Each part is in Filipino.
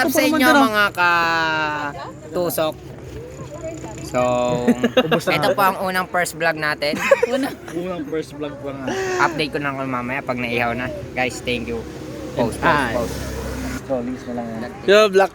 up sa inyo mga ka-tusok? So, ito po ang unang first vlog natin. Unang first vlog pa nga. Update ko na ako mamaya pag naihaw na. Guys, thank you. Post. Solis na lang yan. Yo, black.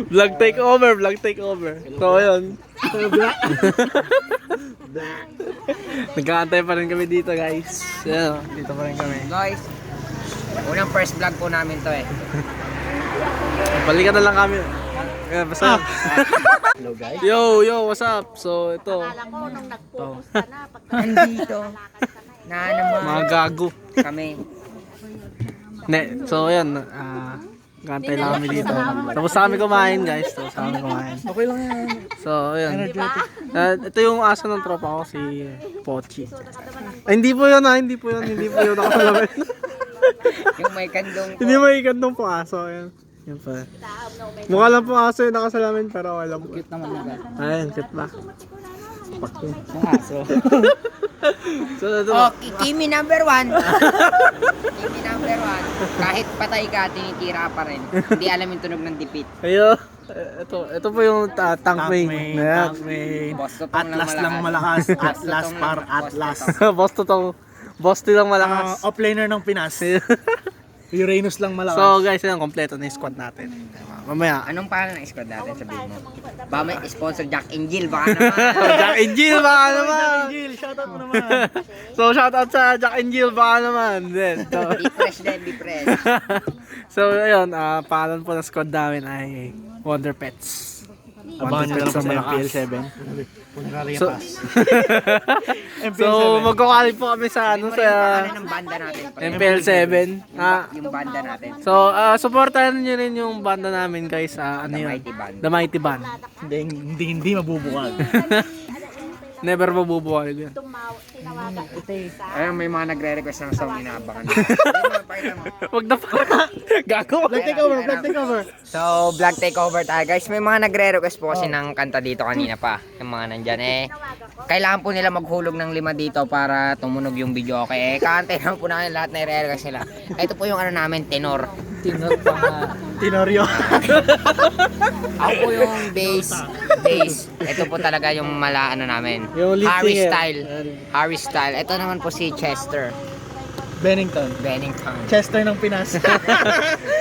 Vlog take over. So, ayun. Nagkakantay pa rin kami dito, guys. Yan, dito pa rin kami. Guys, unang first vlog po namin to eh. Balikan na lang kami. Yeah, basta. Hello guys. Yo, what's up? So, ito. Akala ko nung nag-focus ka na, Nandito. Na naman Mga gago. kami. So, ayan. Gantay lang kami dito. Tapos sa kami kumain, guys. Okay lang yan. So, ayan. Ito yung aso ng tropa ko, si Pochi. Ay, hindi po yun. Hindi po yun nakasalamin. Yung may kandong po. Hindi maikandong po aso. Ayan. Yan pa. Mukha lang po aso yung nakasalamin, pero wala po. Cute naman nila. Ayan, cute ba? Yung aso. So, ito. Oh, Kimi number 1. Kimi number 1. Kahit patay ka, tinitira pa rin. Hindi alam yung tunog ng dipit. Ayo. Ito po yung tank main. Ayan. Boss to tong Atlas lang malakas. Atlas tong par lang, Atlas. Boss to tong. Boss to lang malakas. Offlaner ng Pinas. Uranus lang malakas. So guys, ayan, kompleto na yung squad natin. Mamaya. Anong pangalan ng squad natin? Sabihin mo. Ba may sponsor Jack and Jill baka naman. Jack and Jill baka naman. Jill, shoutout mo naman. So shoutout sa Jack and Jill baka naman. Then, so, Be fresh din, be fresh. so ayun, pangalan po ng squad namin ay Wonder Pets. Abangan nyo na lang po sa malakas. MPL7. Punrari So, pass. so magkukulit po kami sa Sabihin mo ano rin yung sa pangalan ng banda natin. MPL7. Yung banda natin. So, supportahan niyo rin yung banda namin guys. Ano The yun? Mighty Band. The Mighty Band. Hindi mabubuwag. Never mabubuhay yan. tinawagan ko isa. Ayun, may mga nagre-request ng song inaabangan. Wag na pa. Gago. Vlog takeover. So, vlog takeover tayo guys. May mga nagre-request po kasi ng kanta dito kanina pa. Yung mga nandyan eh. Kailangan po nila maghulog ng 5 dito para tumunog yung video. Okay, kakantay lang po namin lahat na i-request nila. Ito po yung ano namin, tenor. Tenorio. Ako po yung bass. Ito po talaga yung ano namin. Yung lead Harry singer. Style. Harry Style. Ito naman po si Chester Bennington. Bennington. Chester ng Pinas.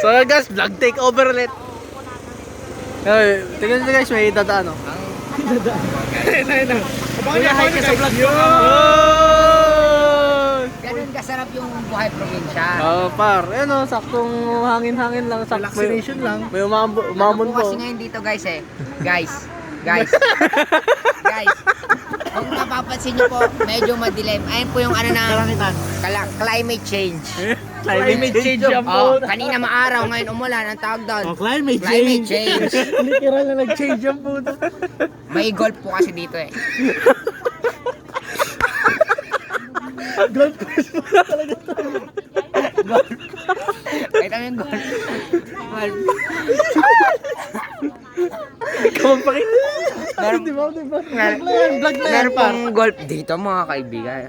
So guys, vlog takeover ulit. Tingnan nyo guys, may dadaan oh. Abangan nyo ka sa vlog ko. Ganun kasarap yung buhay probinsya. Par, ano, saktong hangin-hangin lang. Relaxation lang. May Ano umamon po po. kasi ngayon dito guys eh. Guys. Kung napapansin nyo po, medyo madilim. Ayun po yung ano na climate change. Climate change yan Oh, po. kanina maaraw, ngayon umulan. Ang tawag doon. Oh, climate Climate change. change. Literal na nag-change yan po. May golf po kasi dito eh. Golf course po talaga to. Kita mo yung golf. Ikaw ang pakita. Meron, Vlog na yan meron pa. pong golf dito mga kaibigan.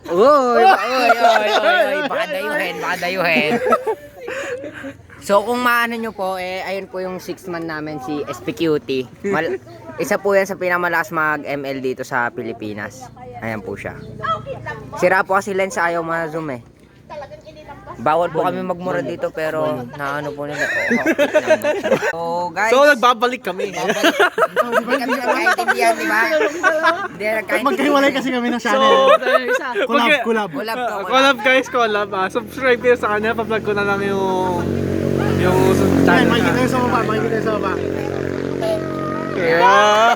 Uy, baka dayuhin. So kung maano nyo po, ayun po yung 6th man namin, si SPQT. Isa po yan sa pinamalakas mag-ML dito sa Pilipinas. Ayan po siya. Sira po kasi lens, ayaw ma-zoom eh. Bawal po kami magmura dito pero naano po nila. So guys, So nagbabalik kami. hindi kami nagkaintindihan, di ba? Hindi nagkaintindihan. Magkahiwalay kasi kami ng So, channel. Collab. Collab guys, collab. Subscribe kayo sa kanya, pa-vlog ko na lang yung Ay, channel makikita na. yung sa baba. Yeah.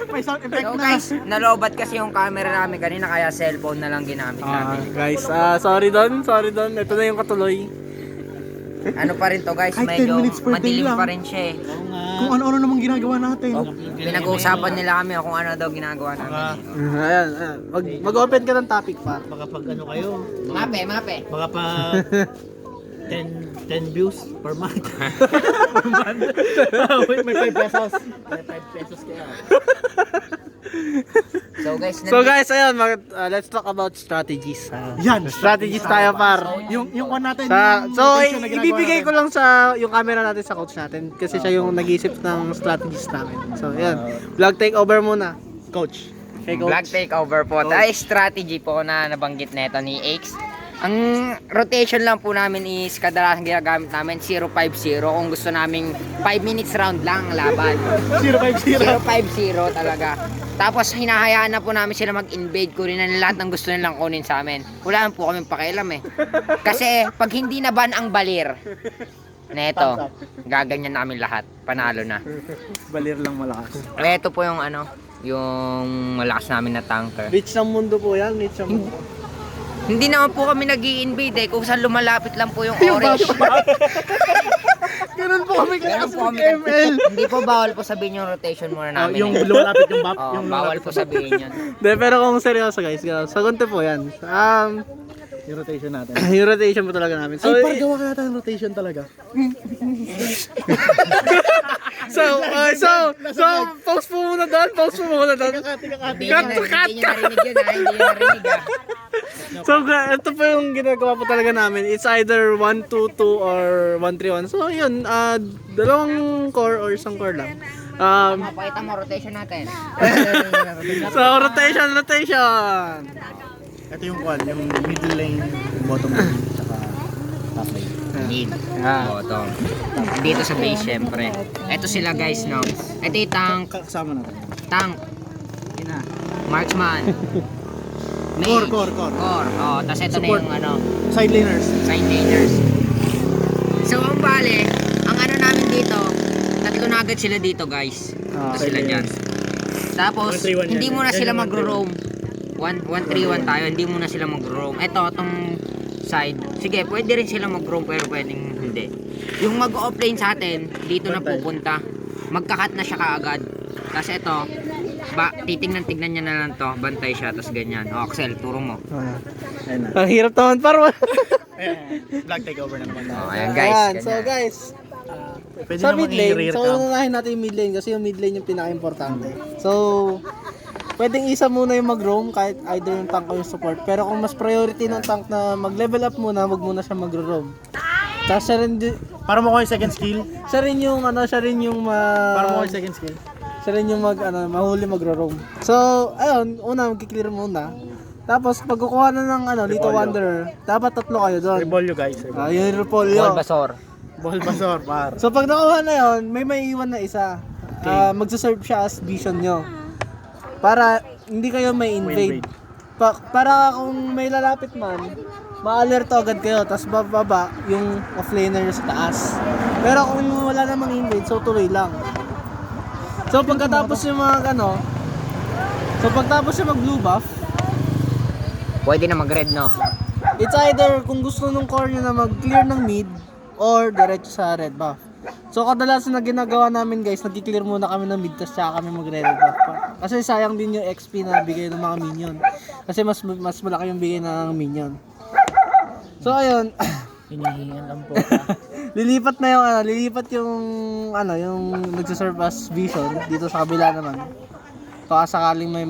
May sound effect So na. guys, nalobat kasi yung camera namin kanina kaya cellphone na lang ginamit namin. Guys, sorry don. Ito na yung katuloy. Ano pa rin to guys, Ay, 10 medyo minutes per day madilim lang. pa rin siya eh. Kung ano-ano namang ginagawa natin. Pinag-uusapan nila kami kung ano daw ginagawa namin. Ayan. Mag-open ka ng topic pa. Baka pag ano kayo, Mape. baka pa 10 views per month. Wait, may 5 pesos. May 5 pesos kaya. So guys, ayun, let's talk about strategies. Yan, Strategies tayo par. Yung one natin. So, rotation na ginagawa ibibigay natin. ko lang sa yung camera natin sa coach natin kasi siya yung nag-iisip ng strategies namin. So, ayun. Vlog takeover muna. Coach. Okay, Black takeover po. Ay, strategy po na nabanggit neto ni X. Ang rotation lang po namin is kadalasan ginagamit namin 0-5-0 kung gusto naming 5 minutes round lang ang laban. 050. 0-5-0 talaga. Tapos hinahayaan na po namin sila mag-invade, kunin na lahat ng gusto nilang kunin sa amin. Wala lang po kaming pakialam eh. Kasi pag hindi na ban ang balir, neto, gaganyan namin lahat. Panalo na. Balir lang malakas. Ito po yung ano, yung malakas namin na tanker. Reach ng mundo po yan. Reach ng mundo. Hindi naman po kami nag-i-invade eh, kung saan lumalapit lang po yung orange. Ganun po kami Ganun po kami. ML. Hindi po bawal po sabihin yung rotation muna namin. Yung eh. lumalapit yung map. Oo, yung bawal lumalapit po sabihin yun. De, pero kung seryoso guys, sagot po yan. yung rotation natin. Yung rotation po talaga namin. So, Ay, par gawa ka natin ng rotation talaga. so, pause po muna doon. Pause po muna doon. Hindi nyo narinig yun ha, hindi nyo narinig ha. So, ito po yung ginagawa po talaga namin. It's either 1-2-2 or 1-3-1. So, yun. Dalawang core or isang core lang. Mapakita mo rotation natin. So, rotation. Ito yung kwan, yung middle lane, bottom lane, tsaka top lane. Mid. Bottom. Dito sa base syempre. Ito sila guys no. Ito yung tank. Kasama natin. Tank. Ina. Marksman. Core, Mage. core. Core. Oh, tapos ito na Support. yung ano, Side laners. side laners. So, ang bale, ang ano namin dito, tatlo na agad sila dito guys. Ito side sila dyan. laners. Tapos, 1-3-1 hindi yan. muna Yan sila yung magro-roam. 1-3-1 tayo, hindi muna sila mag-roam. Ito, itong side. Sige, pwede rin sila mag-roam pero pwedeng hindi. Yung mag-offlane sa atin, dito na pupunta. Magkakat na siya kaagad. Kasi ito, titingnan niya na lang to. Bantay siya, tapos ganyan. O, Axel, turo mo. Ayun na. Ang hirap naman parang. Black takeover na naman. O, ayan guys. Ayan, ganyan. so guys, Pwede sa namang mid lane, i-rear so cam. unahin natin yung mid lane kasi yung mid lane yung pinaka-importante. So, pwedeng isa muna yung mag-roam kahit either yung tank o yung support. Pero kung mas priority ng tank na mag-level up muna, wag muna siya mag-roam. Tapos Para mo ko yung second skill. siya rin yung Para mo ko yung second skill. siya rin yung mahuli magro-roam. So, ayun, una magki-clear muna. Tapos pag kukuha na ng Lito Wanderer, dapat tatlo kayo doon. Rebolyo guys. Yung Repolyo. Bulbasaur. Bulbasaur, par. So pag nakuha na yon, may maiiwan na isa. Magsaserve siya as vision nyo. Para hindi kayo may invade. Para kung may lalapit man, ma-alerto agad kayo, tapos bababa yung offlaner sa taas. Pero kung wala namang invade, so tuloy lang. So pagkatapos yung pagtapos yung mag-blue buff, Pwede na mag-red, no? it's either kung gusto nung core nyo na mag-clear ng mid or diretso sa red buff. So kadalasan na ginagawa namin guys, nag-clear muna kami ng mid tapos tsaka kami mag-red buff. Kasi sayang din yung XP na bigay ng mga minion. Kasi mas malaki yung bigay ng minion. So ayun, Hinihingan lang po. lilipat yung nagsaserve as vision dito sa kabila naman. Baka sakaling may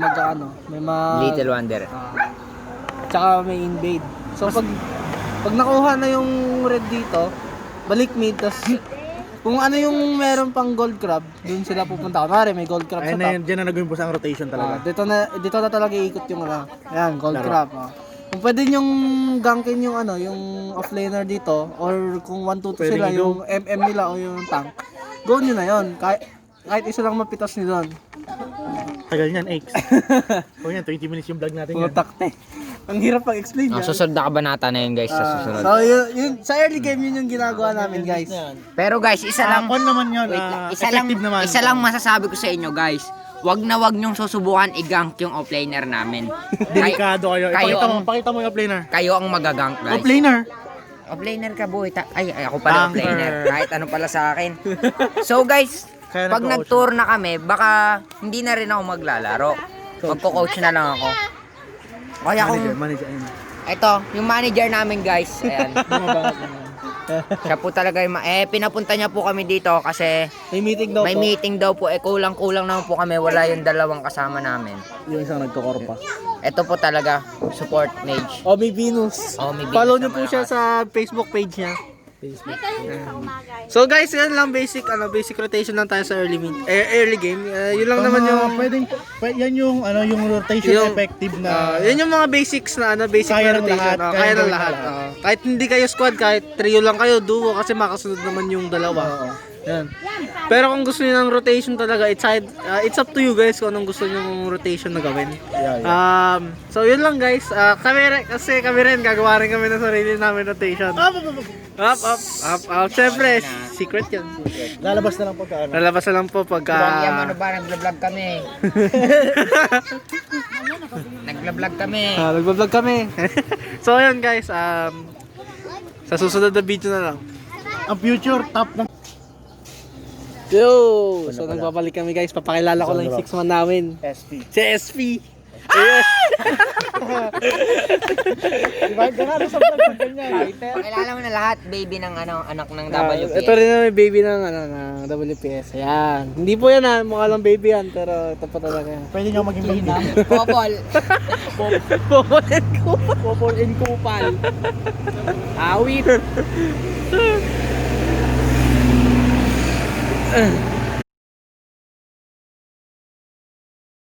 Little Wonder. tsaka may invade. So pag nakuha na yung red dito, balik mid, tas kung ano yung meron pang gold crab, dun sila pupunta. Kunwari may gold crab sa Ayun top. na yun, dyan na nagawin po sa rotation talaga. Dito na talaga iikot yung ayan, gold Laro. crab. Kung pwede yung gankin yung yung offlaner dito, or kung 1-2 Pwede sila, i-go. yung MM nila o yung tank, go nyo na yun. Kahit isa lang mapitas nyo doon. Tagal niyan, X. O yan, 20 minutes yung vlog natin yan. Putakte. Ang hirap pag-explain yan. Susunod na kabanata na yun guys, sa susunod. So yun, sa early game yun yung ginagawa namin guys. Pero guys, isa lang, Kung naman yun, wait lang, effective naman. isa lang masasabi ko sa inyo guys. Wag nyong susubukan i-gank yung offlaner namin. Delikado kayo. kayo Pakita mo yung offlaner. Kayo ang magagank guys. Offlaner? Offlaner ka boy. Ay, ako pala Tanker. offlaner. Kahit ano pala sa akin. So guys, Kaya pag nag-tour na kami, baka hindi na rin ako maglalaro. Magko-coach na lang ako. Kaya kung Manager, ayun. ito, yung manager namin guys. Ayan. Bumabangat naman. Siya po talaga yung pinapunta niya po kami dito kasi May meeting daw may po. meeting daw po. Kulang-kulang naman po kami. Wala yung dalawang kasama namin. Yung isang nagkakorpa. Ito po talaga, support mage. Omi Venus. Omi Venus Follow niyo na po siya malakas. sa Facebook page niya. May kayo sa umaga. So guys, yan lang basic rotation lang tayo sa early game. Yun lang naman yung Yan yung yung rotation Yung- effective na yun yung mga basics na basic Kaya na ng rotation. lahat, Kaya kaya ng gawin lahat. ng lahat. Kahit hindi kayo squad, kahit trio lang kayo, duo kasi makasunod naman yung dalawa. Yan. Pero kung gusto niyo ng rotation talaga, it's up to you guys kung anong gusto niyo ng rotation na gawin. Yeah. So yun lang guys. Kasi kami rin gagawa rin kami ng sarili namin rotation. Up. Syempre, secret yun. Lalabas na lang pagka ano. Lalabas na lang po pagka... Huwag yan, ano ba? Nag-vlog kami. Nag-vlog kami. Nagbablog kami. So ayun guys, sa susunod na video na lang. Ang future top ng Yo! So nagbabalik kami guys, papakilala ko lang yung 6 man namin. SP. Si SP! Yes! Diba? Ganado sa vlog pag ganyan. Pakilala mo na lahat, baby ng anak ng WPS. Ito rin na may baby ng ng WPS. Ayan. Hindi po yan mukha lang baby yan, pero ito pa talaga yan. Pwede nyo maging baby. Popol. Popol and Kupal. Popol and Kupal. Awit.